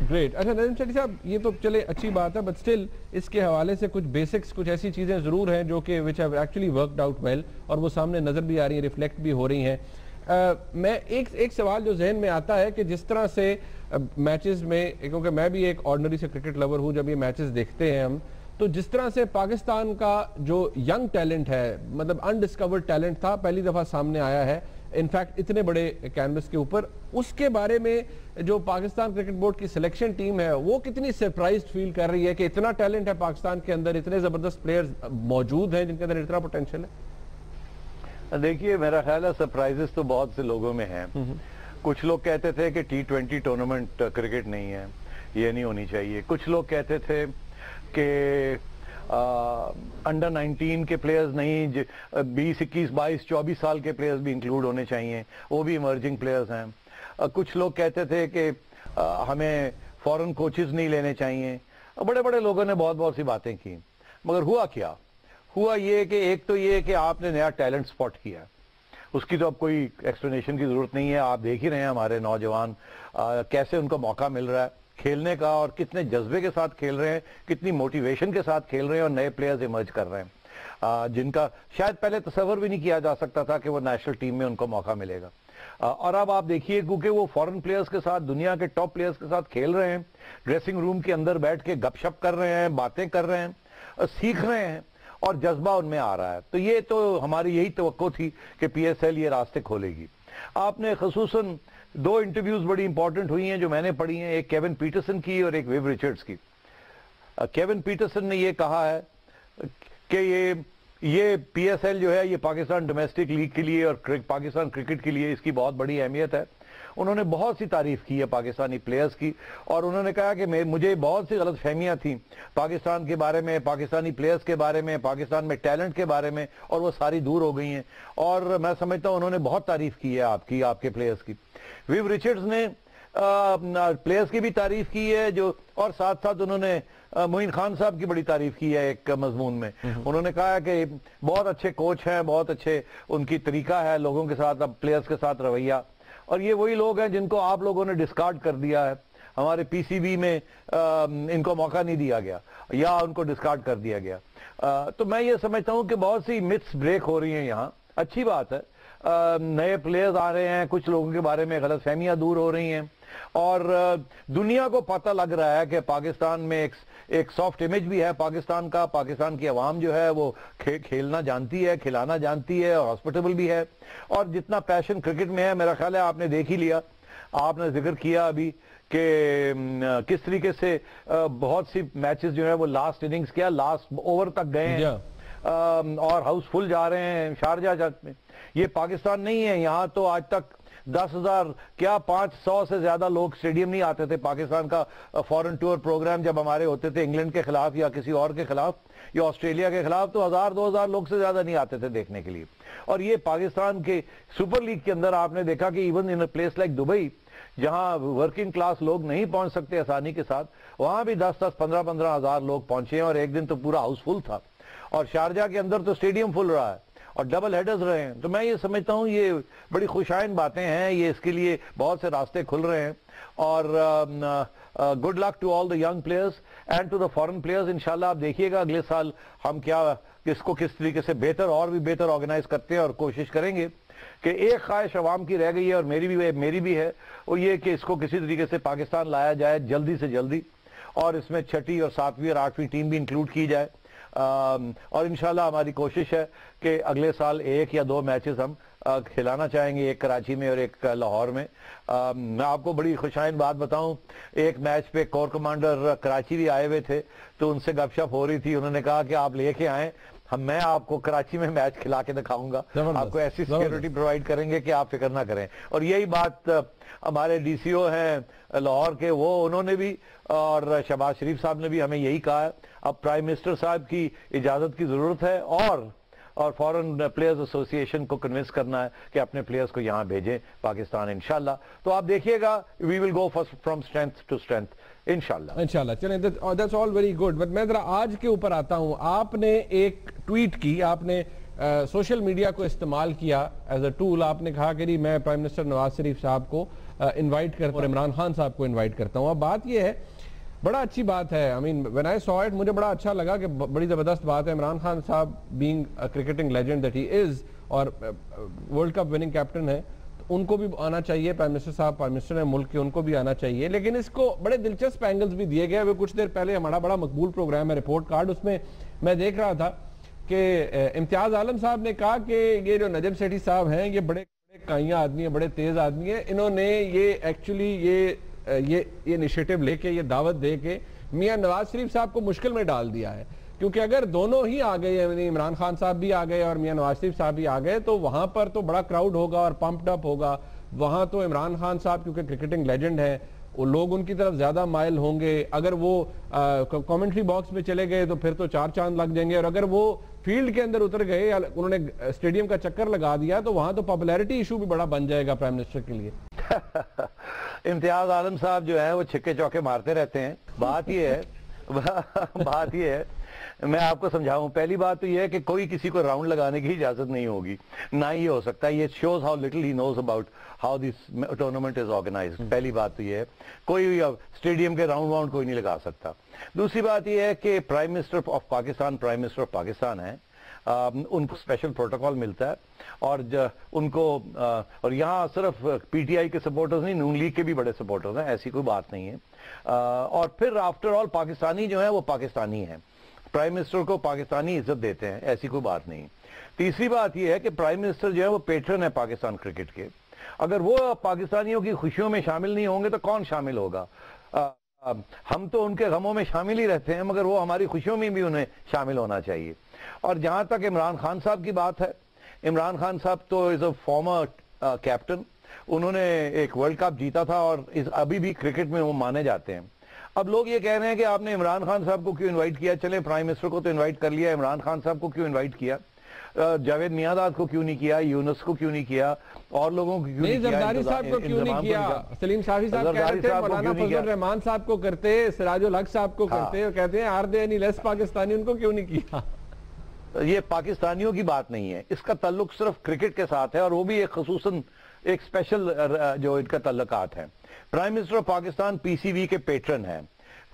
Great. اچھا نظیم شیٹی صاحب, یہ تو چلے اچھی بات ہے, بٹ اسٹل اس کے حوالے سے کچھ بیسکس, کچھ ایسی چیزیں ضرور ہیں جو کہ which have actually worked out well, اور وہ سامنے نظر بھی آ رہی ہیں, ریفلیکٹ بھی ہو رہی ہیں. میں ایک سوال جو ذہن میں آتا ہے کہ جس طرح سے میچز میں, کیونکہ میں بھی ایک آرڈنری سے کرکٹ لور ہوں, جب یہ میچز دیکھتے ہیں ہم, تو جس طرح سے پاکستان کا جو ینگ ٹیلنٹ ہے, مطلب انڈسکورڈ ٹیلنٹ تھا, پہلی دفعہ سامنے آیا ہے انفیکٹ اتنے بڑے کینوس کے اوپر, اس کے بارے میں جو پاکستان کرکٹ بورڈ کی سلیکشن ٹیم ہے وہ کتنی سرپرائزڈ فیل کر رہی ہے کہ اتنا ٹیلنٹ ہے پاکستان کے اندر, اتنے زبردست پلیئرز موجود ہیں جن کے اندر اتنا پوٹینشیل ہے؟ دیکھیے میرا خیال ہے سرپرائزز تو بہت سے لوگوں میں ہیں. کچھ لوگ کہتے تھے کہ T20 ٹورنامنٹ کرکٹ نہیں ہے, یہ نہیں ہونی چاہیے. کچھ لوگ کہتے تھے کہ انڈر 19 کے پلیئرز نہیں, 20, 21, 22, 24 سال کے پلیئرز بھی انکلوڈ ہونے چاہیے, وہ بھی ایمرجنگ پلیئرز ہیں. کچھ لوگ کہتے تھے کہ ہمیں فورن کوچز نہیں لینے چاہیے. بڑے بڑے لوگوں نے بہت سی باتیں کی, مگر ہوا کیا؟ ہوا یہ کہ ایک تو یہ کہ آپ نے نیا ٹیلنٹ سپاٹ کیا, اس کی تو اب کوئی ایکسپلینیشن کی ضرورت نہیں ہے. آپ دیکھ ہی رہے ہیں ہمارے نوجوان کیسے ان کو موقع مل رہا ہے کھیلنے کا, اور کتنے جذبے کے ساتھ کھیل رہے ہیں, کتنی موٹیویشن کے ساتھ کھیل رہے ہیں, اور نئے پلیئرز ایمرج کر رہے ہیں جن کا شاید پہلے تصور بھی نہیں کیا جا سکتا تھا کہ وہ نیشنل ٹیم میں ان کو موقع ملے گا. اور اب آپ دیکھیے, کیونکہ وہ فورن پلیئرز کے ساتھ, دنیا کے ٹاپ پلیئرز کے ساتھ کھیل رہے ہیں, ڈریسنگ روم کے اندر بیٹھ کے گپ شپ کر رہے ہیں, باتیں کر رہے ہیں, سیکھ رہے ہیں, اور جذبہ ان میں آ رہا ہے. تو یہ تو ہماری یہی توقع تھی کہ PSL یہ راستے کھولے گی. آپ نے خصوصاً 2 انٹرویوز بڑی امپورٹنٹ ہوئی ہیں جو میں نے پڑھی ہیں, ایک کیون پیٹرسن کی اور ایک ویو ریچرڈز کی. کیون پیٹرسن نے یہ کہا ہے کہ یہ PSL جو ہے یہ پاکستان ڈومیسٹک لیگ کے لیے اور پاکستان کرکٹ کے لیے اس کی بہت بڑی اہمیت ہے. انہوں نے بہت سی تعریف کی ہے پاکستانی پلیئرز کی, اور انہوں نے کہا کہ مجھے بہت سی غلط فہمیاں تھیں پاکستان کے بارے میں, پاکستانی پلیئرز کے بارے میں, پاکستان میں ٹیلنٹ کے بارے میں, اور وہ ساری دور ہو گئی ہیں. اور میں سمجھتا ہوں انہوں نے بہت تعریف کی ہے آپ کے پلیئرز کی. ویو ریچرڈز نے پلیئرز کی بھی تعریف کی ہے, جو اور ساتھ ساتھ انہوں نے معین خان صاحب کی بڑی تعریف کی ہے ایک مضمون میں. انہوں نے کہا کہ بہت اچھے کوچ ہیں, بہت اچھے ان کی طریقہ ہے لوگوں کے ساتھ, اب پلیئرز کے ساتھ رویہ, اور یہ وہی لوگ ہیں جن کو آپ لوگوں نے ڈسکارڈ کر دیا ہے. ہمارے PCB میں ان کو موقع نہیں دیا گیا یا ان کو ڈسکارڈ کر دیا گیا. تو میں یہ سمجھتا ہوں کہ بہت سی متس بریک ہو رہی ہیں یہاں, اچھی بات ہے. نئے پلیئرز آ رہے ہیں, کچھ لوگوں کے بارے میں غلط فہمیاں دور ہو رہی ہیں, اور دنیا کو پتہ لگ رہا ہے کہ پاکستان میں ایک سافٹ امیج بھی ہے پاکستان کا. پاکستان کی عوام جو ہے وہ کھیلنا جانتی ہے, کھلانا جانتی ہے, اور ہاسپٹیبل بھی ہے, اور جتنا پیشن کرکٹ میں ہے میرا خیال ہے آپ نے دیکھ ہی لیا. آپ نے ذکر کیا ابھی کہ کس طریقے سے بہت سی میچز جو ہے وہ لاسٹ اننگز کیا لاسٹ اوور تک گئے ہیں, اور ہاؤس فل جا رہے ہیں شارجہ میں. یہ پاکستان نہیں ہے, یہاں تو آج تک 10,000 کیا 500 سے زیادہ لوگ اسٹیڈیم نہیں آتے تھے. پاکستان کا فورن ٹور پروگرام جب ہمارے ہوتے تھے انگلینڈ کے خلاف یا کسی اور کے خلاف یا آسٹریلیا کے خلاف, تو 1,000-2,000 لوگ سے زیادہ نہیں آتے تھے دیکھنے کے لیے. اور یہ پاکستان کے سپر لیگ کے اندر آپ نے دیکھا کہ even in place like Dubai, جہاں ورکنگ کلاس لوگ نہیں پہنچ سکتے آسانی کے ساتھ, وہاں بھی 10-10, 15-15 ہزار لوگ پہنچے ہیں, اور ایک دن تو پورا ہاؤس فل تھا. اور شارجہ کے اندر تو اسٹیڈیم فل رہا ہے, اور ڈبل ہیڈرز رہے ہیں. تو میں یہ سمجھتا ہوں یہ بڑی خوشائن باتیں ہیں, یہ اس کے لیے بہت سے راستے کھل رہے ہیں. اور good luck to all the young players and to the foreign players. انشاءاللہ آپ دیکھیے گا اگلے سال ہم کس طریقے سے بہتر اور بھی بہتر آرگنائز کرتے ہیں, اور کوشش کریں گے کہ ایک خواہش عوام کی رہ گئی ہے, اور میری بھی ہے, وہ یہ کہ اس کو کسی طریقے سے پاکستان لایا جائے جلدی سے جلدی, اور اس میں 6ٹھی اور 7ویں اور 8ویں ٹیم بھی انکلوڈ کی جائے. اور انشاءاللہ ہماری کوشش ہے کہ اگلے سال 1 یا 2 میچز ہم کھلانا چاہیں گے, ایک کراچی میں اور ایک لاہور میں. میں آپ کو بڑی خوشائن بات بتاؤں, ایک میچ پہ کور کمانڈر کراچی بھی آئے ہوئے تھے, تو ان سے گپ شپ ہو رہی تھی. انہوں نے کہا کہ آپ لے کے آئیں, میں آپ کو کراچی میں میچ کھلا کے دکھاؤں گا, آپ کو ایسی سیکیورٹی پرووائڈ کریں گے کہ آپ فکر نہ کریں. اور یہی بات ہمارے DCO ہیں لاہور کے, انہوں نے بھی, اور شہباز شریف صاحب نے بھی ہمیں یہی کہا ہے. اب پرائم منسٹر صاحب کی اجازت کی ضرورت ہے, اور فورن پلیئرز ایسوسی ایشن کو کنونس کرنا ہے کہ اپنے پلیئرز کو یہاں بھیجیں پاکستان انشاءاللہ. تو آپ دیکھیے گا we will go from strength to strength انشاءاللہ. چلیں that's all very good. But میں ذرا آج کے اوپر آتا ہوں. آپ نے ایک ٹویٹ کی, آپ نے سوشل میڈیا کو استعمال کیا ایز اے ٹول. آپ نے کہا کہ میں پرائم منسٹر نواز شریف صاحب کو انوائٹ کرتا ہوں اور عمران خان صاحب کو انوائٹ کرتا ہوں. اب بات یہ ہے, بڑا اچھی بات ہے, I mean when I saw it مجھے بڑا اچھا لگا کہ بڑی زبردست بات ہے. عمران خان صاحب being a cricketing legend that he is اور ورلڈ کپ وننگ کیپٹن ہے, ان کو بھی آنا چاہیے. پرائم منسٹر صاحب پرائم منسٹر ہیں ملک کے, ان کو بھی آنا چاہیے. لیکن اس کو بڑے دلچسپ اینگلز بھی دیے گئے. وہ کچھ دیر پہلے ہمارا بڑا مقبول پروگرام ہے رپورٹ کارڈ, اس میں میں دیکھ رہا تھا کہ امتیاز عالم صاحب نے کہا کہ یہ جو نجم سیٹھی صاحب ہیں یہ بڑے کائیاں آدمی ہیں, بڑے تیز آدمی ہیں. انہوں نے یہ ایکچولی یہ انیشیٹو لے کے, یہ دعوت دے کے میاں نواز شریف صاحب کو مشکل میں ڈال دیا ہے. کیونکہ اگر دونوں ہی آ گئے, یعنی عمران خان صاحب بھی آ گئے اور میاں نواز شریف صاحب بھی آ گئے, تو وہاں پر تو بڑا کراؤڈ ہوگا اور پمپڈ اپ ہوگا. وہاں تو عمران خان صاحب کیونکہ کرکٹنگ لیجنڈ ہیں, وہ لوگ ان کی طرف زیادہ مائل ہوں گے. اگر وہ کامنٹری باکس میں چلے گئے تو پھر تو 4 چاند لگ جائیں گے, اور اگر وہ فیلڈ کے اندر اتر گئے, انہوں نے اسٹیڈیم کا چکر لگا دیا, تو وہاں تو پاپولیرٹی ایشو بھی بڑا بن جائے گا پرائم منسٹر کے لیے. امتیاز عالم صاحب جو ہیں وہ چھکے چوکے مارتے رہتے ہیں. بات یہ ہے میں آپ کو سمجھاؤں. پہلی بات تو یہ ہے کہ کوئی کسی کو راؤنڈ لگانے کی اجازت نہیں ہوگی, نہ ہی ہو سکتا. یہ shows how little he knows about how this tournament is organised. پہلی بات تو یہ ہے, کوئی اسٹیڈیم کے راؤنڈ واؤنڈ کوئی نہیں لگا سکتا. دوسری بات یہ ہے کہ پرائم منسٹر آف پاکستان ہیں, ان کو اسپیشل پروٹوکول ملتا ہے, اور ان کو اور یہاں صرف پی ٹی آئی کے سپورٹرز نہیں, نون لیگ کے بھی بڑے سپورٹرز ہیں, ایسی کوئی بات نہیں ہے. اور پھر آفٹر آل پاکستانی جو ہیں وہ پاکستانی ہیں, پرائم منسٹر کو پاکستانی عزت دیتے ہیں, ایسی کوئی بات نہیں. تیسری بات یہ ہے کہ پرائم منسٹر جو ہے وہ پیٹرن ہے پاکستان کرکٹ کے. اگر وہ پاکستانیوں کی خوشیوں میں شامل نہیں ہوں گے تو کون شامل ہوگا؟ ہم تو ان کے غموں میں شامل ہی رہتے ہیں, مگر وہ ہماری خوشیوں میں بھی انہیں شامل ہونا چاہیے. اور جہاں تک عمران خان صاحب کی بات ہے, عمران خان صاحب تو از اے فارمر کیپٹن. انہوں نے ایک ورلڈ کپ جیتا تھا اور ابھی بھی کرکٹ میں وہ مانے جاتے ہیں. اب لوگ یہ کہہ رہے ہیں کہ آپ نے عمران خان صاحب کو کیوں انوائٹ کیا؟ چلیں پرائم منسٹر کو تو انوائٹ کر لیا, عمران خان صاحب کو کیوں انوائٹ کیا؟ جاوید میاں کو کیوں نہیں کیا؟ یونس کو کیوں نہیں کیا؟ اور لوگوں کو کیوں نہیں کیا؟ زرداری صاحب کو کیوں نہیں کیا؟ سلیم صافی صاحب کہہ رہے تھے مولانا فضل الرحمان صاحب کو کرتے, سراج الحق صاحب کو کرتے, اور کہتے ہیں آر دے اینی لیس پاکستانی, ان کو کیوں نہیں کیا؟ یہ پاکستانیوں کی بات نہیں ہے, اس کا تعلق صرف کرکٹ کے ساتھ ہے, اور وہ بھی ایک خصوصاً ایک اسپیشل جو ان کا تعلقات ہیں. پرائم منسٹر آف پاکستان پی سی وی کے پیٹرن ہیں.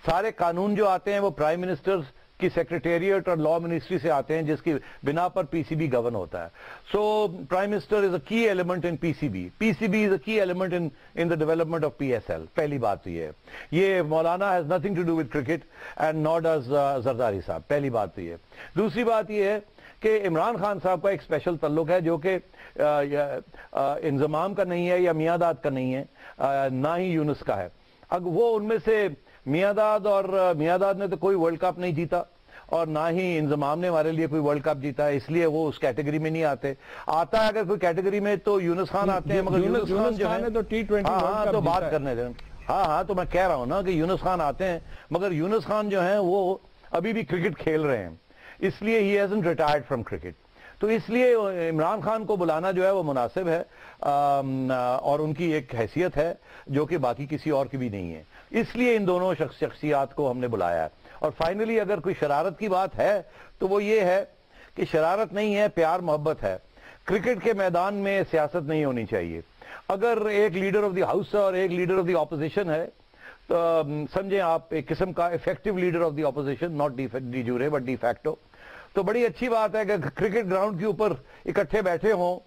سارے قانون جو آتے ہیں وہ پرائم منسٹر کی سیکریٹریٹ اور لا منسٹری سے آتے ہیں, جس کی بنا پر پی سی بی گورن ہوتا ہے. سو prime minister is a key element in P C B. P C B is a key element in the development of P S L. پہلی بات تو یہ ہے. یہ Maulana has nothing to do with cricket and not does Zardari sahib. پہلی بات تو یہ ہے. دوسری بات یہ ہے کہ عمران خان صاحب کا ایک اسپیشل تعلق ہے جو کہ انضمام کا نہیں ہے یا میاں داد کا نہیں ہے, نہ ہی یونس کا ہے. اگر وہ ان میں سے میاں داد نے تو کوئی ورلڈ کپ نہیں جیتا, اور نہ ہی انضمام نے ہمارے لیے کوئی ورلڈ کپ جیتا ہے, اس لیے وہ اس کیٹیگری میں نہیں آتے. آتا ہے اگر کوئی کیٹیگری میں تو یونس خان آتے ہیں, مگر یونس خان جو ہے تو T20 تو بات کرنے دیں. ہاں تو میں کہہ رہا ہوں نا کہ یونس خان آتے ہیں, مگر یونس خان جو ہیں وہ ابھی بھی کرکٹ کھیل رہے ہیں, اس لیے ہی hasn't retired from cricket. تو اس لیے عمران خان کو بلانا جو ہے وہ مناسب ہے, اور ان کی ایک حیثیت ہے جو کہ باقی کسی اور کی بھی نہیں ہے. اس لیے ان دونوں شخصیات کو ہم نے بلایا ہے. اور فائنلی اگر کوئی شرارت کی بات ہے تو وہ یہ ہے کہ شرارت نہیں ہے, پیار محبت ہے. کرکٹ کے میدان میں سیاست نہیں ہونی چاہیے. اگر ایک لیڈر آف دی ہاؤس اور ایک لیڈر آف دی اپوزیشن ہے, تو سمجھیں آپ ایک قسم کا effective leader of the opposition, not de jure but de facto, تو بڑی اچھی بات ہے کہ کرکٹ گراؤنڈ کے اوپر اکٹھے بیٹھے ہوں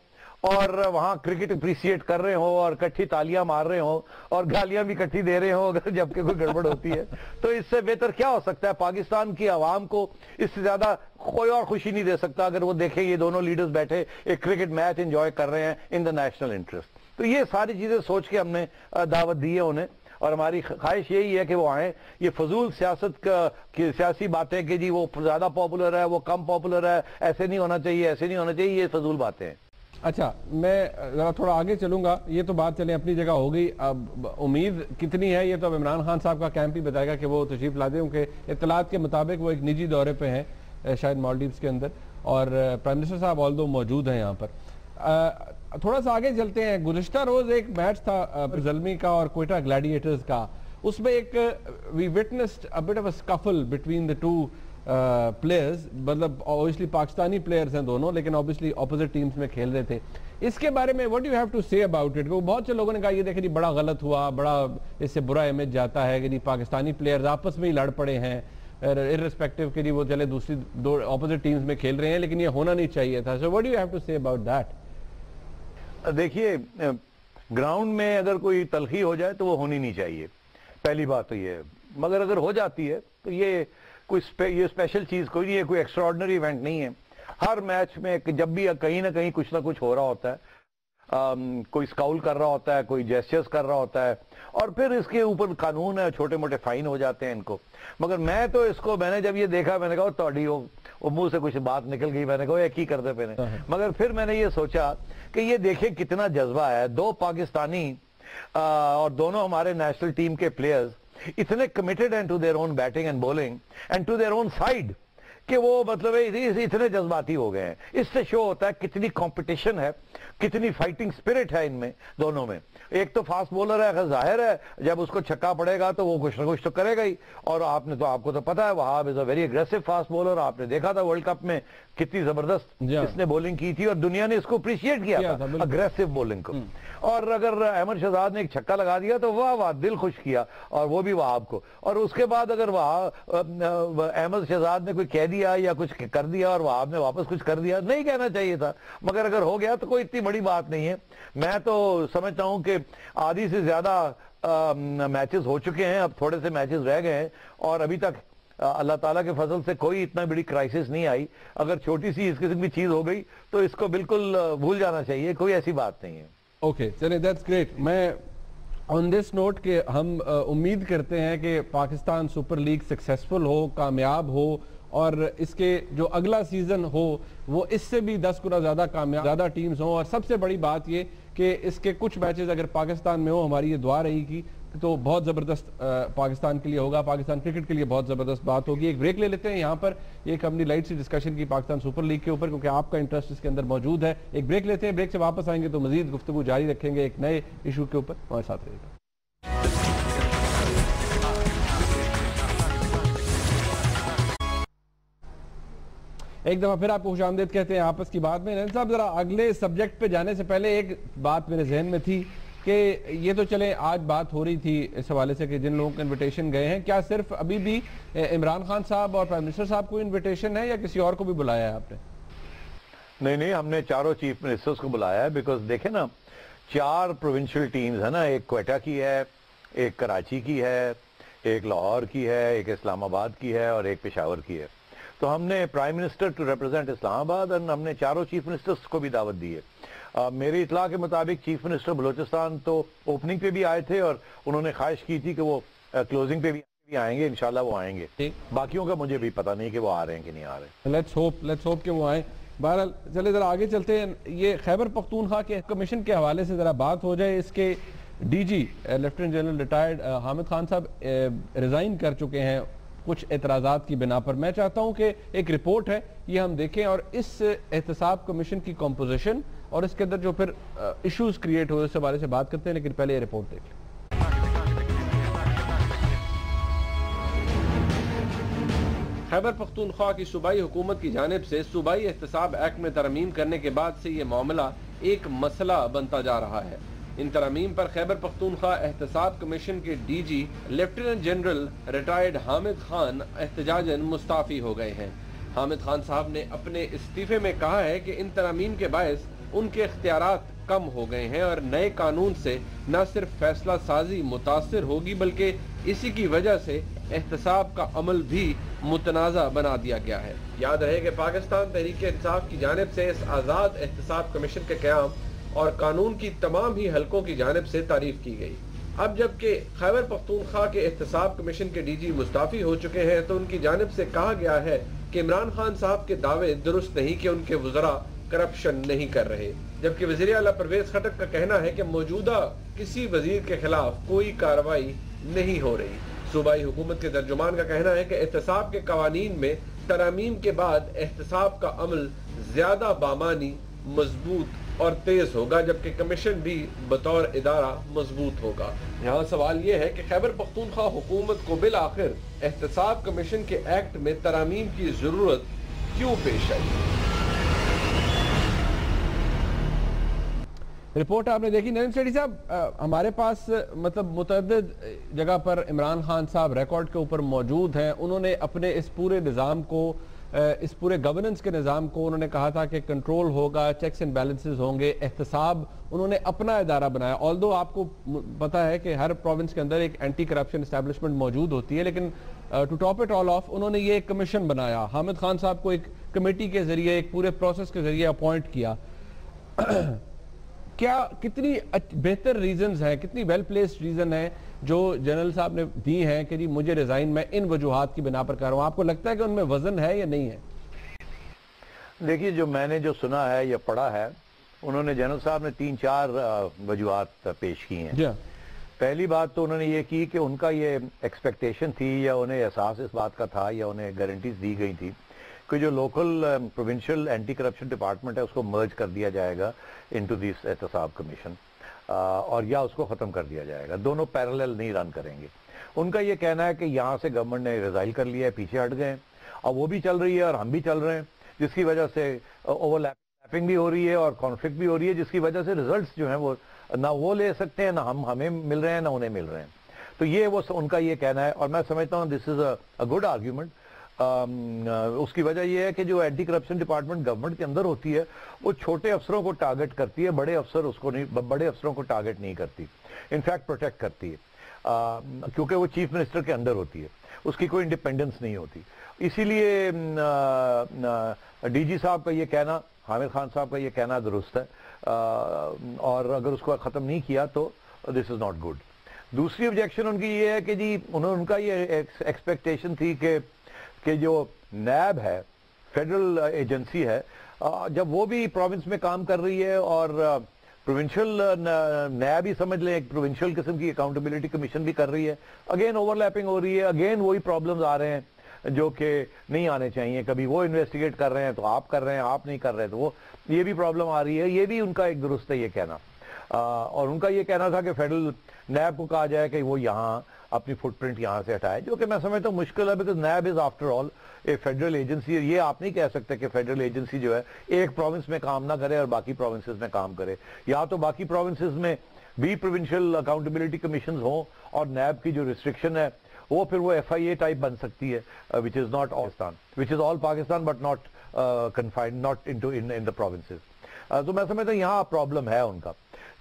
اور وہاں کرکٹ اپریسیٹ کر رہے ہوں اور اکٹھی تالیاں مار رہے ہوں اور گالیاں بھی اکٹھی دے رہے ہوں اگر جبکہ کوئی گڑبڑ ہوتی ہے. تو اس سے بہتر کیا ہو سکتا ہے؟ پاکستان کی عوام کو اس سے زیادہ کوئی اور خوشی نہیں دے سکتا اگر وہ دیکھیں یہ دونوں لیڈرز بیٹھے ایک کرکٹ میچ انجوائے کر رہے ہیں ان دا نیشنل انٹرسٹ. تو یہ ساری چیزیں سوچ کے ہم نے دعوت دی ہے انہیں, اور ہماری خواہش یہی ہے کہ وہ آئیں. یہ فضول سیاسی باتیں کہ جی وہ زیادہ پاپولر ہے, وہ کم پاپولر ہے, ایسے نہیں ہونا چاہیے, ایسے نہیں ہونا چاہیے, یہ فضول باتیں ہیں. اچھا, میں ذرا تھوڑا آگے چلوں گا. یہ تو بات چلیں اپنی جگہ ہو گئی. اب امید کتنی ہے یہ تو اب عمران خان صاحب کا کیمپ ہی بتائے گا کہ وہ تشریف لا دیں, کیونکہ اطلاعات کے مطابق وہ ایک نجی دورے پہ ہیں شاید مالڈیوز کے اندر, اور پرائم منسٹر صاحب آلدو موجود ہیں یہاں پر. تھوڑا سا آگے چلتے ہیں. گزشتہ روز ایک میچ تھا زلمی کا اور کوئٹہ گلیڈیٹرز کا. اس میں ایک we witnessed a bit of a scuffle between the two players, مطلب obviously پاکستانی پلیئرز ہیں دونوں, لیکن obviously opposite ٹیمز میں کھیل رہے تھے. اس کے بارے میں what do you have to say about it؟ بہت سے لوگوں نے کہا یہ دیکھیں بڑا غلط ہوا، بڑا اس سے برا امیج جاتا ہے کہ پاکستانی پلیئرز آپس میں ہی لڑ پڑے ہیں irrespective کہ وہ چلے دوسری دو اپوزٹ ٹیمز میں کھیل رہے ہیں، لیکن یہ ہونا نہیں چاہیے تھا. So what do you have to say about that؟ دیکھیے گراؤنڈ میں اگر کوئی تلخی ہو جائے تو وہ ہونی نہیں چاہیے، پہلی بات تو یہ ہے. مگر اگر ہو جاتی ہے تو یہ کوئی اسپیشل چیز کوئی نہیں ہے، کوئی ایکسٹرا آرڈنری ایونٹ نہیں ہے. ہر میچ میں جب بھی کہیں نہ کہیں کچھ نہ کچھ ہو رہا ہوتا ہے، کوئی سکاؤل کر رہا ہوتا ہے، کوئی جیسچرز کر رہا ہوتا ہے، اور پھر اس کے اوپر قانون ہے، چھوٹے موٹے فائن ہو جاتے ہیں ان کو. مگر میں نے جب یہ دیکھا میں نے کہا توڑی وہ منہ سے کچھ بات نکل گئی، میں نے کہا یہ کی کرتے پہ نے. مگر پھر میں نے یہ سوچا کہ یہ دیکھیں کتنا جذبہ ہے، دو پاکستانی اور دونوں ہمارے نیشنل ٹیم کے پلیئرز اتنے کمیٹڈ ہیں to their own batting and bowling and to their own side کہ وہ مطلب اتنے جذباتی ہو گئے ہیں. اس سے شو ہوتا ہے کتنی کمپٹیشن ہے، کتنی فائٹنگ سپرٹ ہے ان میں دونوں میں. ایک تو فاسٹ بولر ہے، ظاہر ہے جب اس کو چھکا پڑے گا تو وہ کچھ نہ کچھ تو کرے گا ہی. اور آپ کو تو پتا ہے Wahab is a very aggressive fast bowler. آپ نے دیکھا تھا ورلڈ کپ میں کتنی زبردست اس نے بولنگ کی تھی اور دنیا نے اس کو اپریشیٹ کیا تھا اگریسو بولنگ کو. اور اگر احمد شہزاد نے ایک چھکا لگا دیا تو واہ واہ دل خوش کیا، اور وہ بھی وہاب کو. اور اس کے بعد اگر احمد شہزاد نے کوئی کہہ دیا یا کچھ کر دیا اور وہاب نے واپس کچھ کر دیا، نہیں کہنا چاہیے تھا، مگر اگر ہو گیا تو کوئی اتنی بڑی بات نہیں ہے. میں تو سمجھتا ہوں کہ آدھی سے زیادہ میچز ہو چکے ہیں، اب تھوڑے سے میچز رہ گئے ہیں، اور ابھی تک اللہ تعالیٰ کے فضل سے کوئی اتنا بڑی کرائسس نہیں آئی. اگر چھوٹی سی اس قسم کی چیز ہو گئی تو اس کو بالکل بھول جانا چاہیے، کوئی ایسی بات نہیں ہے. اوکے چلیں دیٹس گریٹ. میں آن دس نوٹ کہ ہم امید کرتے ہیں کہ پاکستان سپر لیگ سکسیسفل ہو، کامیاب ہو، اور اس کے جو اگلا سیزن ہو وہ اس سے بھی 10 گنا زیادہ کامیاب، زیادہ ٹیمز ہوں. اور سب سے بڑی بات یہ کہ اس کے کچھ میچز اگر پاکستان میں ہو، ہماری یہ دعا رہی گی تو بہت زبردست پاکستان کے لیے ہوگا، پاکستان کرکٹ کے لیے بہت زبردست بات ہوگی. ایک بریک لے لیتے ہیں یہاں پر، ایک ہم نے لائٹ سی ڈسکشن کی پاکستان سپر لیگ کے اوپر کیونکہ آپ کا انٹرسٹ اس کے اندر موجود ہے. ایک بریک لیتے ہیں، بریک سے واپس آئیں گے تو مزید گفتگو جاری رکھیں گے ایک نئے ایشو کے اوپر. ہمارے ساتھ رہے گا. ایک دفعہ پھر آپ کو خوش آمدید کہتے ہیں آپس کی بات میں. رحم صاحب ذرا اگلے سبجیکٹ پہ جانے سے پہلے ایک بات میرے ذہن میں تھی کہ یہ تو چلیں آج بات ہو رہی تھی اس حوالے سے کہ جن لوگوں کو انویٹیشن گئے ہیں، کیا صرف ابھی بھی عمران خان صاحب اور پرائم منسٹر صاحب کو انویٹیشن ہے یا کسی اور کو بھی بلایا ہے آپ نے؟ نہیں، ہم نے چاروں چیف منسٹرز کو بلایا ہے. بیکاز دیکھیں نا 4 پروونشل ٹیمز ہے نا، ایک کوئٹہ کی ہے، ایک کراچی کی ہے، ایک لاہور کی ہے، ایک اسلام آباد کی ہے اور ایک پشاور کی ہے. تو ہم نے پرائم منسٹر ٹو ریپرزینٹ اسلام آباد، اور ہم نے چاروں چیف منسٹرز کو بھی دعوت دی ہے. میری اطلاع کے مطابق چیف منسٹر بلوچستان تو اوپننگ پہ بھی آئے تھے اور انہوں نے خواہش کی تھی کہ وہ کلوزنگ پہ بھی آئیں گے. انشاءاللہ وہ آئیں گے. باقیوں کا مجھے بھی پتہ نہیں کہ وہ آ رہے ہیں کہ نہیں آ رہے. لیٹس ہوپ کہ وہ آئیں. بہرحال چلے ذرا آگے چلتے ہیں. یہ خیبر پختونخوا کے کمیشن کے حوالے سے ذرا بات ہو جائے. اس کے D G lieutenant general retired Hamid Khan صاحب ریزائن کر چکے ہیں کچھ اعتراضات کی بنا پر. میں چاہتا ہوں کہ ایک رپورٹ ہے یہ ہم دیکھیں اور اس احتساب کمیشن کی کمپوزیشن اور اس کے اندر جو پھر ایشوز کریٹ ہوئے اس بارے سے بات کرتے ہیں، لیکن پہلے یہ رپورٹ دیکھ لیں. خیبر پختونخوا کی صوبائی حکومت کی جانب سے صوبائی احتساب ایکٹ میں ترمیم کرنے کے بعد سے یہ معاملہ ایک مسئلہ بنتا جا رہا ہے. ان ترمیم پر خیبر پختونخوا احتساب کمیشن کے D G lieutenant general retired Hamid Khan احتجاجاً مستعفی ہو گئے ہیں. حامد خان صاحب نے اپنے استعفے میں کہا ہے کہ ان ترامیم کے باعث ان کے اختیارات کم ہو گئے ہیں اور نئے قانون سے نہ صرف فیصلہ سازی متاثر ہوگی بلکہ اسی کی وجہ سے احتساب کا عمل بھی متنازع بنا دیا گیا ہے. یاد رہے کہ پاکستان تحریک انصاف کی جانب سے اس آزاد احتساب کمیشن کے قیام اور قانون کی تمام ہی حلقوں کی جانب سے تعریف کی گئی. اب جبکہ خیبر پختونخوا کے احتساب کمیشن کے ڈی جی مستعفی ہو چکے ہیں تو ان کی جانب سے کہا گیا ہے کہ عمران خان صاحب کے دعوے درست نہیں کہ ان کے وزراء کرپشن نہیں کر رہے، جبکہ وزیر اعلیٰ پرویز خٹک کا کہنا ہے کہ موجودہ کسی وزیر کے خلاف کوئی کارروائی نہیں ہو رہی. صوبائی حکومت کے ترجمان کا کہنا ہے کہ احتساب کے قوانین میں ترامیم کے بعد احتساب کا عمل زیادہ بامانی، مضبوط اور تیز ہوگا، جبکہ کمیشن بھی بطور ادارہ مضبوط ہوگا. یہاں سوال یہ ہے کہ خیبر پختونخوا حکومت کو بالآخر احتساب کمیشن کے ایکٹ میں ترامیم کی ضرورت کیوں پیش آئی؟ رپورٹ آپ نے دیکھی نریم سیٹھی صاحب، ہمارے پاس مطلب متعدد جگہ پر عمران خان صاحب ریکارڈ کے اوپر موجود ہیں. انہوں نے اپنے اس پورے نظام کو، اس پورے گورننس کے نظام کو انہوں نے کہا تھا کہ کنٹرول ہوگا، چیکس اینڈ بیلنسز ہوں گے، احتساب انہوں نے اپنا ادارہ بنایا. آلدو آپ کو پتا ہے کہ ہر پروونس کے اندر ایک اینٹی کرپشن اسٹیبلشمنٹ موجود ہوتی ہے، لیکن to top it all off انہوں نے یہ ایک کمیشن بنایا، حامد خان صاحب کو ایک کمیٹی کے ذریعے، ایک پورے پروسیس کے ذریعے اپوائنٹ کیا. کیا کتنی بہتر ریزنز ہیں، کتنی ویل پلیسڈ ریزن ہیں جو جنرل صاحب نے دی ہیں کہ جی مجھے ریزائن میں ان وجوہات کی بنا پر کر رہا ہوں؟ آپ کو لگتا ہے کہ ان میں وزن ہے یا نہیں ہے؟ دیکھیے، جو میں نے جو سنا ہے یا پڑھا ہے، انہوں نے جنرل صاحب نے 3-4 وجوہات پیش کی ہیں. پہلی بات تو انہوں نے یہ کی کہ ان کا یہ ایکسپیکٹیشن تھی یا انہیں احساس اس بات کا تھا یا انہیں گارنٹیز دی گئی تھی کہ جو local provincial anti corruption department ہے اس کو مرج کر دیا جائے گا انٹو دس احتساب کمیشن، اور یا اس کو ختم کر دیا جائے گا. دونوں پیرالل نہیں رن کریں گے. ان کا یہ کہنا ہے کہ یہاں سے گورنمنٹ نے ریزائل کر لیا ہے، پیچھے ہٹ گئے، اور وہ بھی چل رہی ہے اور ہم بھی چل رہے ہیں، جس کی وجہ سے اوور لیپنگ بھی ہو رہی ہے اور کانفلکٹ بھی ہو رہی ہے، جس کی وجہ سے ریزلٹس جو ہیں وہ نہ وہ لے سکتے ہیں، نہ ہمیں مل رہے ہیں، نہ انہیں مل رہے ہیں. تو یہ وہ ان کا یہ کہنا ہے، اور میں سمجھتا ہوں دس از اے گڈ آرگیومنٹ. اس کی وجہ یہ ہے کہ جو اینٹی کرپشن ڈپارٹمنٹ گورنمنٹ کے اندر ہوتی ہے وہ چھوٹے افسروں کو ٹارگٹ کرتی ہے، بڑے افسروں کو ٹارگٹ نہیں کرتی، انفیکٹ پروٹیکٹ کرتی ہے، کیونکہ وہ چیف منسٹر کے اندر ہوتی ہے، اس کی کوئی انڈیپینڈنس نہیں ہوتی. اسی لیے ڈی جی صاحب کا یہ کہنا، حامد خان صاحب کا یہ کہنا درست ہے، اور اگر اس کو ختم نہیں کیا تو دس از ناٹ گڈ. دوسری آبجیکشن ان کی یہ ہے کہ جی ان کا یہ ایکسپیکٹیشن تھی کہ جو نیب ہے، فیڈرل ایجنسی ہے، جب وہ بھی پروونس میں کام کر رہی ہے اور پروونشل نیب ہی سمجھ لیں ایک پروونشل قسم کی اکاؤنٹیبلٹی کمیشن بھی کر رہی ہے، اگین اوور لیپنگ ہو رہی ہے، اگین وہی پرابلمز آ رہے ہیں جو کہ نہیں آنے چاہیے. کبھی وہ انویسٹیگیٹ کر رہے ہیں تو آپ کر رہے ہیں، آپ نہیں کر رہے تو وہ، یہ بھی پرابلم آ رہی ہے. یہ بھی ان کا ایک درست ہے یہ کہنا. اور ان کا یہ کہنا تھا کہ فیڈرل نیب کو کہا جائے کہ وہ یہاں اپنی فٹ پرنٹ یہاں سے ہٹائے، جو کہ میں سمجھتا ہوں مشکل ہے، because NAB is after all a federal agency. یہ آپ نہیں کہہ سکتے کہ فیڈرل ایجنسی جو ہے ایک پروونس میں کام نہ کرے اور باقی پروونسز میں کام کرے. یا تو باقی پروونسز میں بھی پروونشل اکاؤنٹیبلٹی کمیشنز ہوں، اور نیب کی جو ریسٹرکشن ہے وہ پھر وہ FIA ٹائپ بن سکتی ہے، which is not all Pakistan but not confined, not in the provinces. تو میں سمجھتا ہوں یہاں پرابلم ہے ان کا.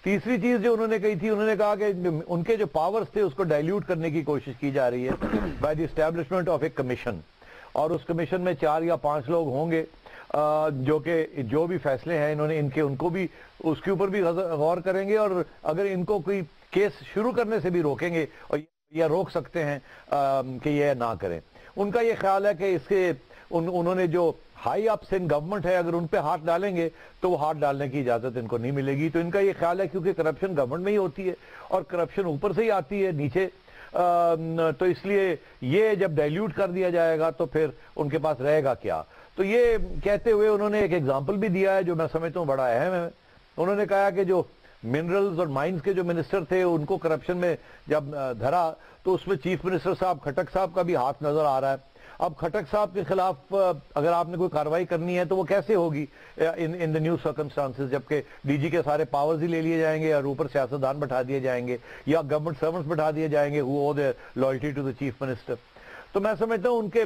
تیسری چیز جو انہوں نے کہی تھی، انہوں نے کہا کہ ان کے جو پاورز تھے اس کو ڈائلیوٹ کرنے کی کوشش کی جا رہی ہے by the establishment of a commission, اور اس کمیشن میں 4 یا 5 لوگ ہوں گے جو کہ جو بھی فیصلے ہیں انہوں نے ان کو بھی اس کے اوپر بھی غور کریں گے، اور اگر ان کو کوئی کیس شروع کرنے سے بھی روکیں گے یا روک سکتے ہیں کہ یہ نہ کریں. ان کا یہ خیال ہے کہ اس کے انہوں نے جو ہائی اپس ان گورنمنٹ ہے، اگر ان پہ ہاتھ ڈالیں گے تو وہ ہاتھ ڈالنے کی اجازت ان کو نہیں ملے گی. تو ان کا یہ خیال ہے کیونکہ کرپشن گورنمنٹ میں ہی ہوتی ہے اور کرپشن اوپر سے ہی آتی ہے نیچے، تو اس لیے یہ جب ڈائلیوٹ کر دیا جائے گا تو پھر ان کے پاس رہے گا کیا. تو یہ کہتے ہوئے انہوں نے ایک ایگزامپل بھی دیا ہے جو میں سمجھتا ہوں بڑا اہم ہے. انہوں نے کہا کہ جو منرلز اور مائنز کے جو منسٹر تھے ان کو کرپشن میں جب دھرا تو اس میں چیف منسٹر صاحب کھٹک صاحب کا بھی ہاتھ نظر آ رہا ہے. اب کھٹک صاحب کے خلاف اگر آپ نے کوئی کارروائی کرنی ہے تو وہ کیسے ہوگی ان دا نیو سرکمسٹانسز، جبکہ ڈی جی کے سارے پاورز ہی لے لیے جائیں گے اور اوپر سیاستدان بٹھا دیے جائیں گے یا گورنمنٹ سرونٹس بٹھا دیے جائیں گے who owe their loyalty to the chief minister. تو میں سمجھتا ہوں ان کے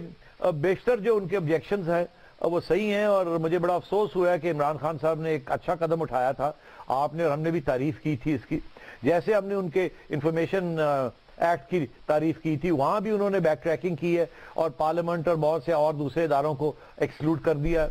بیشتر جو ان کے آبجیکشنز ہیں وہ صحیح ہیں، اور مجھے بڑا افسوس ہوا ہے کہ عمران خان صاحب نے ایک اچھا قدم اٹھایا تھا، آپ نے اور ہم نے بھی تعریف کی تھی اس کی، جیسے ہم نے ان کے انفارمیشن ایکٹ کی تعریف کی تھی، وہاں بھی انہوں نے بیک ٹریکنگ کی ہے اور پارلیمنٹ اور بہت سے اور دوسرے اداروں کو ایکسکلوڈ کر دیا.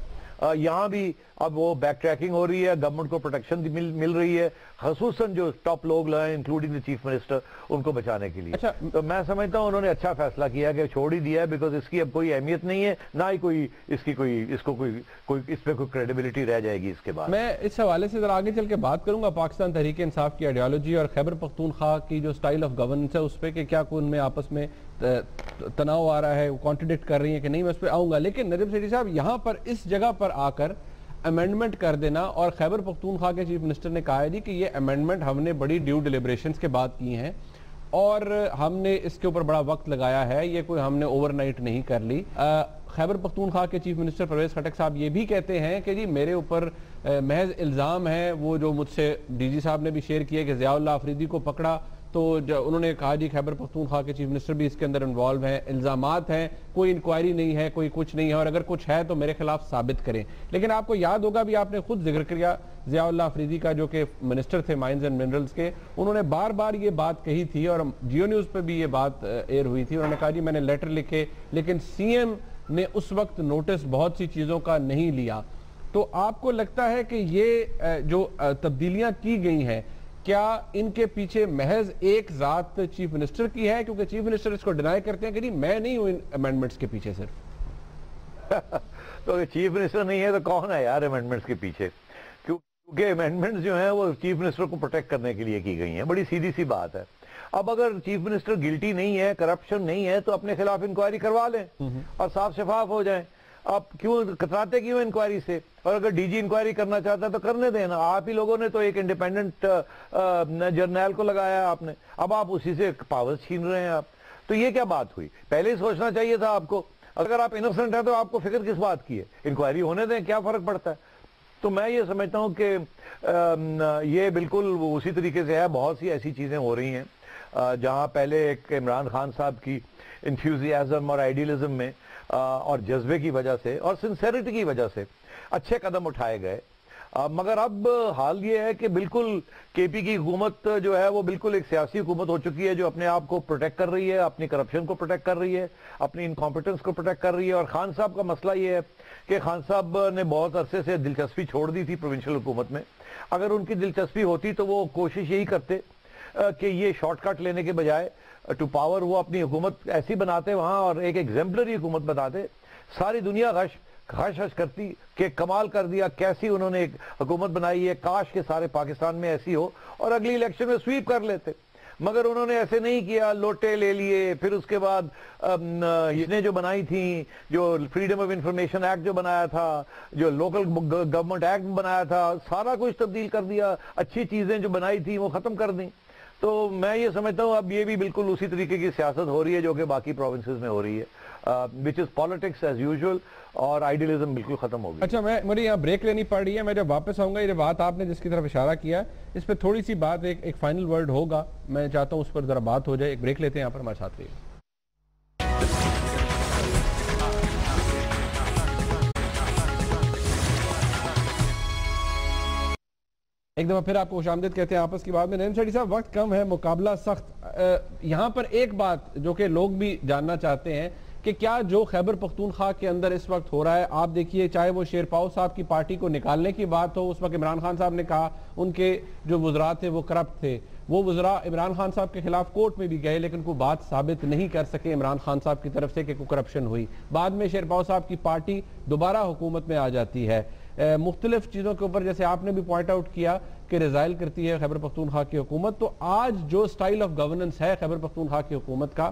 یہاں بھی اب وہ بیک ٹریکنگ ہو رہی ہے، گورنمنٹ کو پروٹیکشن مل رہی ہے، خصوصاً جو ٹاپ لوگ ہیں انکلوڈنگ دی چیف منسٹر، ان کو بچانے کے لیے. تو میں سمجھتا ہوں انہوں نے اچھا فیصلہ کیا کہ چھوڑ ہی دیا ہے، بیکاز اس کی اب کوئی اہمیت نہیں ہے، نہ ہی اس پہ کوئی کریڈیبلٹی رہ جائے گی اس کے بعد. میں اس حوالے سے ذرا آگے چل کے بات کروں گا پاکستان تحریک انصاف کی آئیڈیالوجی اور خیبر پختونخوا کی جو سٹائل آف گورننس ہے اس پہ کہ کیا ان میں آپس میں تناؤ آ رہا ہے، وہ کانٹرڈکٹ کر رہی ہیں کہ نہیں، میں اس پہ آؤں گا. لیکن نریب سیٹھی صاحب یہاں پر اس جگہ پر آ کر امینڈمنٹ کر دینا، اور خیبر پختونخوا کے چیف منسٹر نے کہا ہے جی کہ یہ امینڈمنٹ ہم نے بڑی ڈیو ڈیلیبریشنز کے بعد کی ہیں، اور ہم نے اس کے اوپر بڑا وقت لگایا ہے, یہ کوئی ہم نے اوور نائٹ نہیں کر لی. خیبر پختونخوا کے چیف منسٹر پرویز خٹک صاحب یہ بھی کہتے ہیں کہ جی میرے اوپر محض الزام ہے, وہ جو مجھ سے ڈی جی صاحب نے بھی شیئر کیا کہ ضیاء اللہ آفریدی کو پکڑا, تو انہوں نے کہا جی خیبر پختونخوا کے چیف منسٹر بھی اس کے اندر انوالو ہیں, الزامات ہیں, کوئی انکوائری نہیں ہے, کوئی کچھ نہیں ہے, اور اگر کچھ ہے تو میرے خلاف ثابت کریں. لیکن آپ کو یاد ہوگا بھی, آپ نے خود ذکر کیا ضیاء اللہ آفریدی کا, جو کہ منسٹر تھے مائنز اینڈ منرلز کے, انہوں نے بار بار یہ بات کہی تھی اور جیو نیوز پہ بھی یہ بات ایئر ہوئی تھی. انہوں نے کہا جی میں نے لیٹر لکھے لیکن سی ایم نے اس وقت نوٹس بہت سی چیزوں کا نہیں لیا. تو آپ کو لگتا ہے کہ یہ جو تبدیلیاں کی گئی ہیں, کیا ان کے پیچھے محض ایک ذات چیف منسٹر کی ہے؟ کیونکہ چیف منسٹر اس کو ڈینائی کرتے ہیں کہ جی میں نہیں ہوں ان امینڈمنٹس کے پیچھے صرف. تو اگر چیف منسٹر نہیں ہے تو کون ہے یار امینڈمنٹس کے پیچھے؟ کیونکہ امینڈمنٹس جو ہیں وہ چیف منسٹر کو پروٹیکٹ کرنے کے لیے کی گئی ہیں. بڑی سیدھی سی بات ہے. اب اگر چیف منسٹر گلٹی نہیں ہے, کرپشن نہیں ہے, تو اپنے خلاف انکوائری کروا لیں اور صاف شفاف ہو جائیں. آپ کیوں کتراتے کیوں انکوائری سے؟ اور اگر ڈی جی انکوائری کرنا چاہتا ہے تو کرنے دیں نا. آپ ہی لوگوں نے تو ایک انڈیپینڈنٹ جرنیل کو لگایا آپ نے, اب آپ اسی سے پاورز چھین رہے ہیں آپ. تو یہ کیا بات ہوئی؟ پہلے ہی سوچنا چاہیے تھا آپ کو. اگر آپ انوسنٹ ہیں تو آپ کو فکر کس بات کی ہے؟ انکوائری ہونے دیں, کیا فرق پڑتا ہے؟ تو میں یہ سمجھتا ہوں کہ یہ بالکل اسی طریقے سے ہے. بہت سی ایسی چیزیں ہو رہی ہیں جہاں پہلے ایک عمران خان صاحب کی انفیوزیازم اور آئیڈیلزم میں اور جذبے کی وجہ سے اور سنسیریٹی کی وجہ سے اچھے قدم اٹھائے گئے, مگر اب حال یہ ہے کہ بالکل کے پی کی حکومت جو ہے وہ بالکل ایک سیاسی حکومت ہو چکی ہے, جو اپنے آپ کو پروٹیکٹ کر رہی ہے, اپنی کرپشن کو پروٹیکٹ کر رہی ہے, اپنی انکمپیٹنس کو پروٹیکٹ کر رہی ہے. اور خان صاحب کا مسئلہ یہ ہے کہ خان صاحب نے بہت عرصے سے دلچسپی چھوڑ دی تھی پروونشل حکومت میں. اگر ان کی دلچسپی ہوتی تو وہ کوشش یہی کرتے کہ یہ شارٹ کٹ لینے کے بجائے ٹو پاور وہ اپنی حکومت ایسی بناتے وہاں اور ایک ایگزمپلری حکومت بتاتے. ساری دنیا خش کرتی کہ کمال کر دیا, کیسی انہوں نے ایک حکومت بنائی ہے, کاش کے سارے پاکستان میں ایسی ہو اور اگلی الیکشن میں سویپ کر لیتے. مگر انہوں نے ایسے نہیں کیا, لوٹے لے لیے. پھر اس کے بعد اس نے جو بنائی تھیں, جو فریڈم آف انفارمیشن ایکٹ جو بنایا تھا, جو لوکل گورنمنٹ ایکٹ بنایا تھا, سارا کچھ تبدیل کر دیا. اچھی چیزیں جو بنائی تھیں وہ ختم کر دیں. تو میں یہ سمجھتا ہوں اب یہ بھی بالکل اسی طریقے کی سیاست ہو رہی ہے جو کہ باقی پروونسز میں ہو رہی ہے, which is politics as usual, اور آئیڈیلزم بالکل ختم ہو گئی. اچھا, مجھے یہاں بریک لینی پڑ رہی ہے. میں جب واپس آؤں گا, یہ بات آپ نے جس کی طرف اشارہ کیا اس پہ تھوڑی سی بات, ایک فائنل ورڈ ہوگا, میں چاہتا ہوں اس پر ذرا بات ہو جائے. ایک بریک لیتے ہیں, یہاں پر ہمارے ساتھ رہیے. ایک دفعہ پھر آپ کو خوش آمدید کہتے ہیں آپس کی بات میں. نعیم سیٹھی صاحب, وقت کم ہے, مقابلہ سخت. یہاں پر ایک بات جو کہ لوگ بھی جاننا چاہتے ہیں کہ کیا جو خیبر پختونخوا کے اندر اس وقت ہو رہا ہے, آپ دیکھیے چاہے وہ شیرپاؤ صاحب کی پارٹی کو نکالنے کی بات ہو, اس وقت عمران خان صاحب نے کہا ان کے جو وزراء تھے وہ کرپٹ تھے, وہ وزراء عمران خان صاحب کے خلاف کورٹ میں بھی گئے لیکن کوئی بات ثابت نہیں کر سکے عمران خان صاحب کی طرف سے کہ کوئی کرپشن ہوئی. بعد میں شیرپاؤ صاحب کی پارٹی دوبارہ حکومت میں آ جاتی ہے. مختلف چیزوں کے اوپر جیسے آپ نے بھی پوائنٹ آؤٹ کیا کہ ریزائل کرتی ہے خیبر پختونخوا کی حکومت. تو آج جو سٹائل آف گورننس ہے خیبر پختونخوا کی حکومت کا,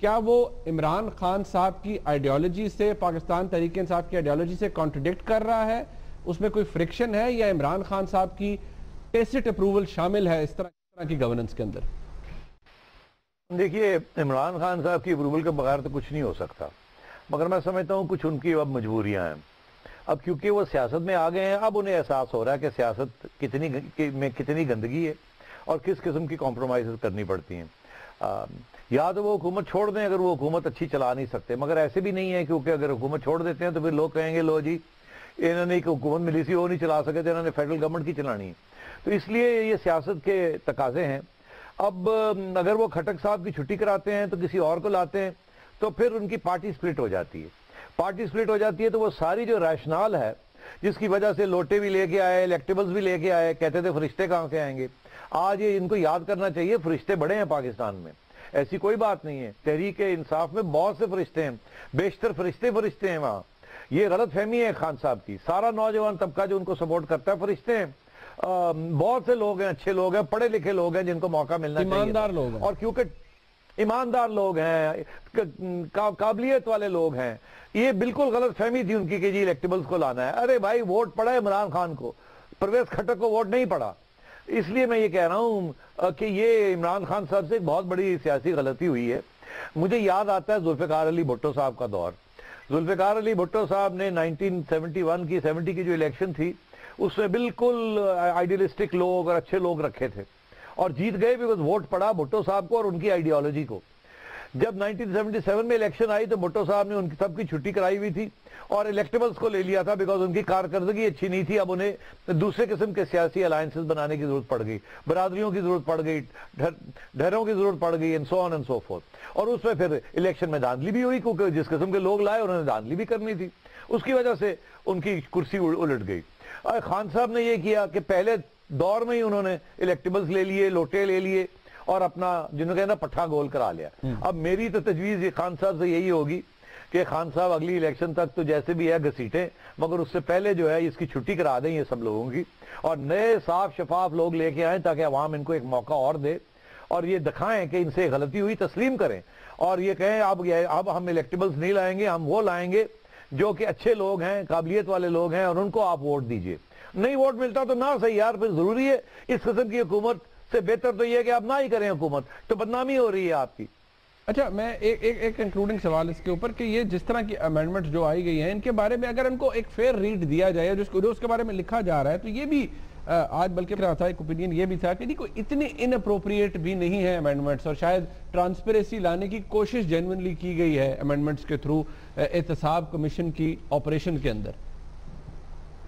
کیا وہ عمران خان صاحب کی آئیڈیالوجی سے, پاکستان تحریک انصاف کی آئیڈیالوجی سے کانٹرڈکٹ کر رہا ہے؟ اس میں کوئی فرکشن ہے یا عمران خان صاحب کی ٹیسٹ اپروول شامل ہے اس طرح کی گورننس کے اندر؟ دیکھیے, عمران خان صاحب کی اپروول کے بغیر تو کچھ نہیں ہو سکتا, مگر میں سمجھتا ہوں کچھ ان کی اب مجبوریاں ہیں. اب کیونکہ وہ سیاست میں آ گئے ہیں, اب انہیں احساس ہو رہا ہے کہ سیاست کتنی گندگی ہے اور کس قسم کی کمپرومائزز کرنی پڑتی ہیں. یا تو وہ حکومت چھوڑ دیں اگر وہ حکومت اچھی چلا نہیں سکتے, مگر ایسے بھی نہیں ہے, کیونکہ اگر حکومت چھوڑ دیتے ہیں تو پھر لوگ کہیں گے لو جی انہوں نے ایک حکومت ملی سی وہ نہیں چلا سکے تھے, انہوں نے فیڈرل گورنمنٹ کی چلانی ہے. تو اس لیے یہ سیاست کے تقاضے ہیں. اب اگر وہ کھٹک صاحب کی چھٹی کراتے ہیں تو کسی اور کو لاتے ہیں تو پھر ان کی پارٹی سپلٹ ہو جاتی ہے. پارٹی سپلٹ ہو جاتی ہے تو وہ ساری جو ریشنال ہے جس کی وجہ سے لوٹے بھی لے کے آئے, الیکٹیبلز بھی لے کے آئے, کہتے تھے فرشتے کہاں سے آئیں گے, آج یہ ان کو یاد کرنا چاہیے فرشتے بڑے ہیں پاکستان میں, ایسی کوئی بات نہیں ہے. تحریک انصاف میں بہت سے فرشتے ہیں, بیشتر فرشتے ہیں وہاں. یہ غلط فہمی ہے خان صاحب کی. سارا نوجوان طبقہ جو ان کو سپورٹ کرتا ہے فرشتے ہیں. بہت سے لوگ ہیں, اچھے لوگ ہیں, پڑھے لکھے لوگ ہیں جن کو موقع ملنا چاہیے, ایماندار لوگ ہیں, اور کیونکہ ایماندار لوگ ہیں, قابلیت والے لوگ ہیں. یہ بالکل غلط فہمی تھی ان کی کہ جی الیکٹیبلز کو لانا ہے. ارے بھائی, ووٹ پڑا ہے عمران خان کو, پرویز کھٹک کو ووٹ نہیں پڑا. اس لیے میں یہ کہہ رہا ہوں کہ یہ عمران خان صاحب سے ایک بہت بڑی سیاسی غلطی ہوئی ہے. مجھے یاد آتا ہے ذوالفقار علی بھٹو صاحب کا دور. ذوالفقار علی بھٹو صاحب نے 1971 کی جو الیکشن تھی اس میں بالکل آئیڈیلسٹک لوگ اور اچھے لوگ رکھے تھے اور جیت گئے بیکاز ووٹ پڑا بھٹو صاحب کو اور ان کی آئیڈیالوجی کو. جب 1977 میں الیکشن آئی تو بھٹو صاحب نے ان کی سب کی چھٹی کرائی ہوئی تھی اور الیکٹیبلز کو لے لیا تھا بیکاز ان کی کارکردگی اچھی نہیں تھی. اب انہیں دوسرے قسم کے سیاسی الائنسز بنانے کی ضرورت پڑ گئی, برادریوں کی ضرورت پڑ گئی, ڈھیروں کی ضرورت پڑ گئی, and so on and so forth. اور اس میں پھر الیکشن میں دھاندلی بھی ہوئی کیونکہ جس قسم کے لوگ لائے انہوں نے دھاندلی بھی کرنی تھی. اس کی وجہ سے ان کی کرسی الٹ گئی. خان صاحب نے یہ کیا کہ پہلے دور میں ہی انہوں نے الیکٹیبلز لے لیے, لوٹے لے لیے اور اپنا جنہوں کہنا پٹھا گول کرا لیا. اب میری تو تجویز یہ خان صاحب سے یہی ہوگی کہ خان صاحب اگلی الیکشن تک تو جیسے بھی ہے گھسیٹیں, مگر اس سے پہلے جو ہے اس کی چھٹی کرا دیں یہ سب لوگوں کی اور نئے صاف شفاف لوگ لے کے آئیں تاکہ عوام ان کو ایک موقع اور دے اور یہ دکھائیں کہ ان سے غلطی ہوئی, تسلیم کریں اور یہ کہیں اب ہم الیکٹیبلز نہیں لائیں گے, ہم وہ لائیں گے جو کہ اچھے لوگ ہیں, قابلیت والے لوگ ہیں اور ان کو آپ ووٹ دیجئے. نہیں ووٹ ملتا تو نہ صحیح یار, پھر ضروری ہے اس قسم کی حکومت سے بہتر تو یہ ہے کہ آپ نہ ہی کریں حکومت, تو بدنامی ہو رہی ہے آپ کی. اچھا میں ایک کنکلوڈنگ سوال اس کے اوپر کہ یہ جس طرح کی امینڈمنٹ جو آئی گئی ہیں ان کے بارے میں اگر ان کو ایک فیئر ریڈ دیا جائے جو اس کے بارے میں لکھا جا رہا ہے تو یہ بھی آج بلکہ تھا ایک اوپینین یہ بھی تھا کہ کوئی اتنی ان اپروپریٹ بھی نہیں ہے امینڈمنٹس اور شاید ٹرانسپیریسی لانے کی کوشش جینوئنلی کی گئی ہے امینڈمنٹس کے تھرو احتساب کمیشن کی آپریشن کے اندر.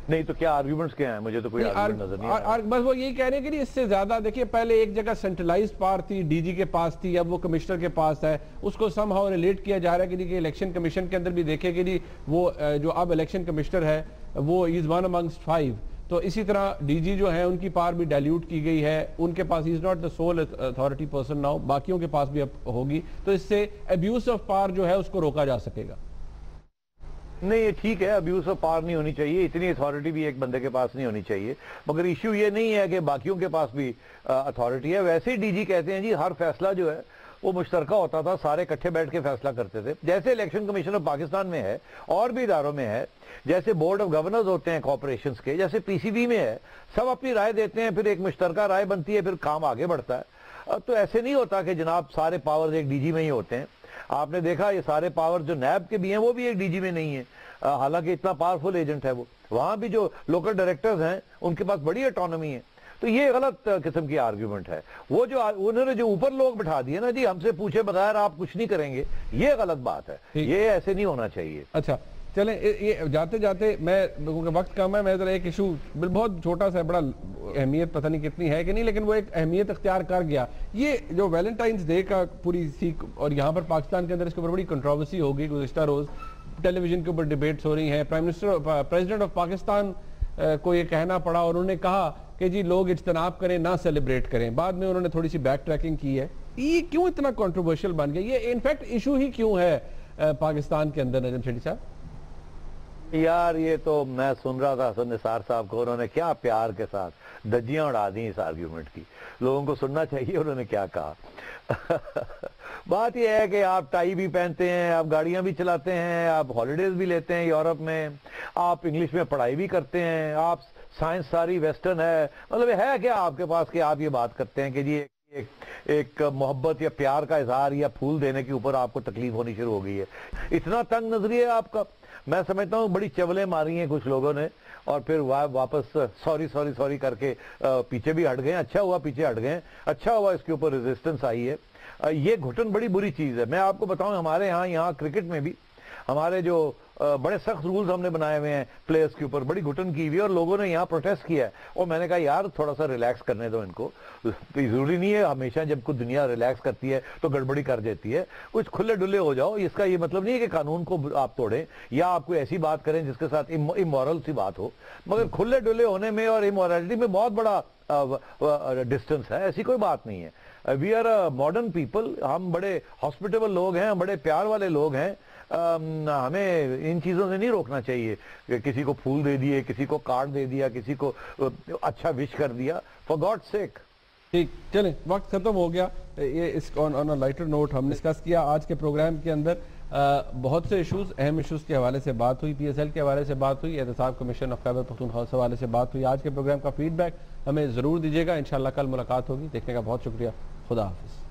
نہیں تو کیا آرگیومنٹس کیا ہیں؟ مجھے تو کوئی آرگیومنٹ نظر نہیں آیا. بس وہ یہی کہہ رہے ہیں کہ اس سے زیادہ دیکھیے پہلے ایک جگہ سینٹرلائزڈ پاور تھی, ڈی جی کے پاس تھی, اب وہ کمشنر کے پاس ہے, اس کو سم ہاؤ ریلیٹ کیا جا رہا ہے کہ الیکشن کمیشن کے اندر بھی دیکھے کہ وہ جو اب الیکشن کمشنر ہے وہ از ون امنگسٹ 5, تو اسی طرح ڈی جی جو ہیں ان کی پاور بھی ڈائلیوٹ کی گئی ہے, ان کے پاس is not the civil authority person now, باقیوں کے پاس بھی اب ہوگی, تو اس سے ابیوز آف پاور جو ہے اس کو روکا جا سکے گا. نہیں یہ ٹھیک ہے, ابیوز آف پاور نہیں ہونی چاہیے, اتنی اتھارٹی بھی ایک بندے کے پاس نہیں ہونی چاہیے, مگر ایشو یہ نہیں ہے کہ باقیوں کے پاس بھی اتھارٹی ہے. ویسے ہی ڈی جی کہتے ہیں جی ہر فیصلہ جو ہے وہ مشترکہ ہوتا تھا, سارے اکٹھے بیٹھ کے فیصلہ کرتے تھے, جیسے الیکشن کمیشن آف پاکستان میں ہے اور بھی اداروں میں ہے, جیسے بورڈ آف گورنرز ہوتے ہیں کارپوریشنز کے, جیسے پی سی بی میں ہے, سب اپنی رائے دیتے ہیں, پھر ایک مشترکہ رائے بنتی ہے, پھر کام آگے بڑھتا ہے. تو ایسے نہیں ہوتا کہ جناب سارے پاورز ایک ڈی جی میں ہی ہوتے ہیں. آپ نے دیکھا یہ سارے پاور جو نیب کے بھی ہیں وہ بھی ایک ڈی جی میں نہیں ہیں, حالانکہ اتنا پاورفل ایجنٹ ہے وہ. وہاں بھی جو لوکل ڈائریکٹرز ہیں ان کے پاس بڑی اٹانومی ہے. تو یہ غلط قسم کی آرگیومنٹ ہے. وہ جو انہوں نے جو اوپر لوگ بٹھا دیے نا جی ہم سے پوچھے بغیر آپ کچھ نہیں کریں گے, یہ غلط بات ہے, یہ ایسے نہیں ہونا چاہیے. اچھا چلیں یہ جاتے جاتے میں لوگوں کا وقت کم ہے, میں ذرا ایک ایشو بہت چھوٹا سا, بڑا اہمیت پتہ نہیں کتنی ہے کہ نہیں لیکن وہ ایک اہمیت اختیار کر گیا, یہ جو ویلنٹائنز ڈے کا پوری سیکھ, اور یہاں پر پاکستان کے اندر اس کے اوپر بڑی کنٹروورسی ہوگی. گزشتہ روز ٹیلی ویژن کے اوپر ڈیبیٹس ہو رہی ہیں, پریزیڈنٹ آف پاکستان کو یہ کہنا پڑا اور انہوں نے کہا کہ جی لوگ اجتناب کریں نہ سیلیبریٹ کریں. بعد میں انہوں نے تھوڑی سی بیک ٹریکنگ کی ہے. یہ کیوں اتنا کنٹروورشل بن گیا, یہ انفیکٹ ایشو ہی کیوں ہے پاکستان کے اندر نجم شیٹی صاحب؟ یار یہ تو میں سن رہا تھا حسن نثار صاحب کو, انہوں نے کیا پیار کے ساتھ دھجیاں اڑا دی اس آرگیومنٹ کی. لوگوں کو سننا چاہیے انہوں نے کیا کہا. بات یہ ہے کہ آپ ٹائی بھی پہنتے ہیں, آپ گاڑیاں بھی چلاتے ہیں, آپ ہالیڈیز بھی لیتے ہیں یورپ میں, آپ انگلش میں پڑھائی بھی کرتے ہیں, آپ سائنس ساری ویسٹرن ہے, مطلب ہے کیا آپ کے پاس کہ آپ یہ بات کرتے ہیں کہ جی ایک محبت یا پیار کا اظہار یا پھول دینے کے اوپر آپ کو تکلیف ہونی شروع ہو گئی ہے. اتنا تنگ نظری ہے آپ کا. میں سمجھتا ہوں بڑی چولیں ماری ہیں کچھ لوگوں نے اور پھر واپس سوری کر کے پیچھے بھی ہٹ گئے. اچھا ہوا پیچھے ہٹ گئے, اچھا ہوا اس کے اوپر ریزسٹنس آئی ہے. یہ گھٹن بڑی بری چیز ہے. میں آپ کو بتاؤں ہمارے یہاں کرکٹ میں بھی ہمارے جو بڑے سخت رولز ہم نے بنائے ہوئے ہیں پلیئرز کے اوپر, بڑی گھٹن کی ہوئی ہے اور لوگوں نے یہاں پروٹیسٹ کیا ہے. اور میں نے کہا یار تھوڑا سا ریلیکس کرنے دو ان کو, ضروری نہیں ہے ہمیشہ جب کوئی دنیا ریلیکس کرتی ہے تو گڑبڑی کر دیتی ہے. کچھ کھلے ڈلے ہو جاؤ. اس کا یہ مطلب نہیں ہے کہ قانون کو آپ توڑیں یا آپ کوئی ایسی بات کریں جس کے ساتھ امورل سی بات ہو, مگر کھلے ڈلے ہونے میں اور امورلٹی میں بہت بڑا ڈسٹنس ہے. ایسی کوئی بات نہیں ہے. We are a modern people, ہم بڑے ہاسپٹیبل لوگ ہیں, ہم بڑے پیار والے لوگ ہیں. ہمیں ان چیزوں سے نہیں روکنا چاہیے کہ کسی کو پھول دے دیے, کسی کو کارڈ دے دیا, کسی کو اچھا وش کر دیا, فار گاڈ سیک. ٹھیک چلیں وقت ختم ہو گیا. یہ اس آن اے لائٹر نوٹ ہم نے ڈسکس کیا آج کے پروگرام کے اندر. بہت سے ایشوز، اہم ایشوز کے حوالے سے بات ہوئی، پی ایس ایل کے حوالے سے بات ہوئی، احتساب کمیشن آف خیبر پختونخوا کے حوالے سے بات ہوئی. آج کے پروگرام کا فیڈ بیک ہمیں ضرور دیجیے گا. انشاءاللہ کل ملاقات ہوگی. دیکھنے کا بہت شکریہ. خدا حافظ.